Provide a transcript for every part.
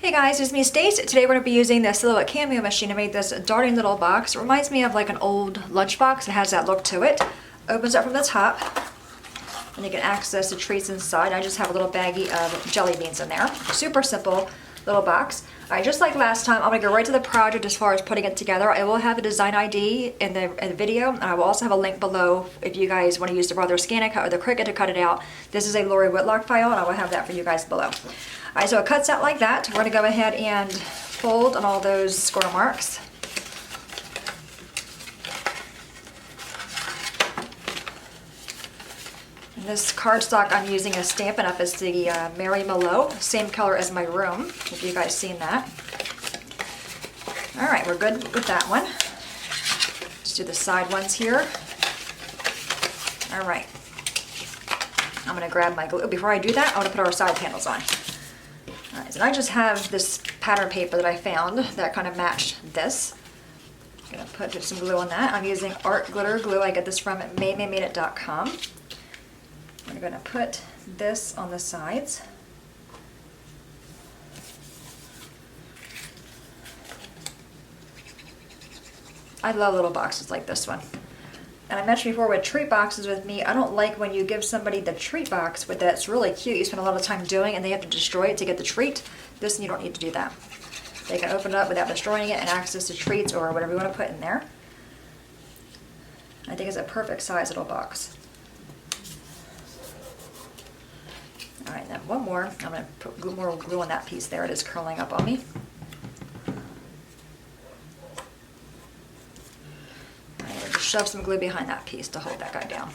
Hey guys, it's me Stace. Today we're going to be using this little Cameo machine. I made this darting little box. It reminds me of like an old lunchbox. It has that look to it. Opens up from the top and you can access the treats inside. I just have a little baggie of jelly beans in there. Super simple little box. Alright, just like last time, I'm going to go right to the project as far as putting it together. I will have a design ID in the video, and I will also have a link below if you guys want to use the Brother Scan cut or the Cricut to cut it out. This is a Lori Whitlock file, and I will have that for you guys below. Alright, so it cuts out like that. We're going to go ahead and fold on all those score marks. And this cardstock I'm using is Stampin' Up! It's the Mary Mallow, same color as my room, if you guys seen that. Alright, we're good with that one. Let's do the side ones here. Alright. I'm going to grab my glue. Before I do that, I want to put our side panels on. Alright, so I just have this pattern paper that I found that kind of matched this. I'm going to put some glue on that. I'm using Art Glitter Glue. I get this from MadeMadeIt.com. I'm going to put this on the sides. I love little boxes like this one. And I mentioned before with treat boxes with me, I don't like when you give somebody the treat box with that. It's really cute. You spend a lot of time doing it and they have to destroy it to get the treat. This one you don't need to do that. They can open it up without destroying it and access the treats or whatever you want to put in there. I think it's a perfect size little box. Alright, then one more. I'm going to put more glue on that piece there. It is curling up on me. I'm going to just shove some glue behind that piece to hold that guy down.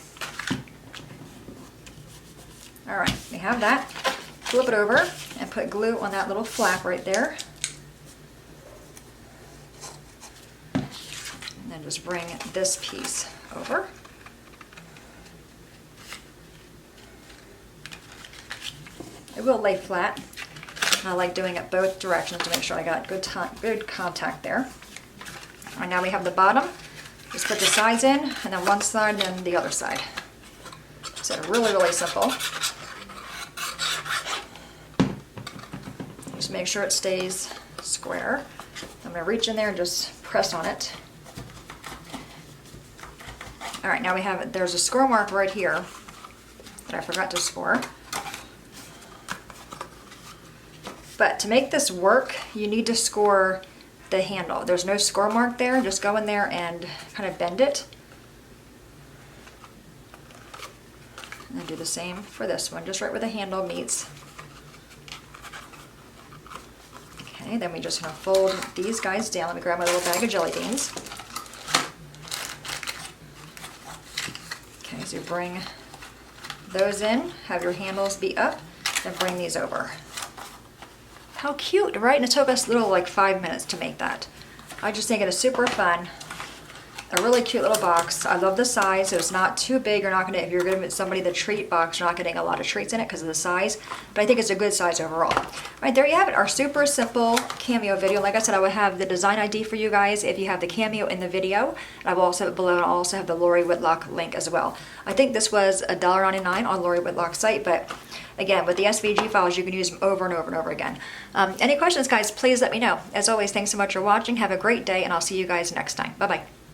Alright, we have that. Flip it over and put glue on that little flap right there. And then just bring this piece over. It will lay flat. I like doing it both directions to make sure I got good contact there. All right, now we have the bottom. Just put the sides in, and then one side, and then the other side. So really, really simple. Just make sure it stays square. I'm going to reach in there and just press on it. All right, now we have it. There's a score mark right here that I forgot to score. But to make this work, you need to score the handle. There's no score mark there. Just go in there and kind of bend it. And then do the same for this one, just right where the handle meets. Okay, then we just want to fold these guys down. Let me grab my little bag of jelly beans. Okay, so you bring those in, have your handles be up, then bring these over. How cute, right? And it took us like 5 minutes to make that. I just think it is super fun. A really cute little box. I love the size, so it's not too big. You're not gonna, if you're giving somebody the treat box, you're not getting a lot of treats in it because of the size. But I think it's a good size overall. All right, there you have it. Our super simple Cameo video. Like I said, I will have the design ID for you guys if you have the Cameo in the video. And I will also have it below, and I'll also have the Lori Whitlock link as well. I think this was $1.99 on Lori Whitlock's site, but again, with the SVG files, you can use them over and over and over again. Any questions, guys, please let me know. As always, thanks so much for watching. Have a great day, and I'll see you guys next time. Bye-bye.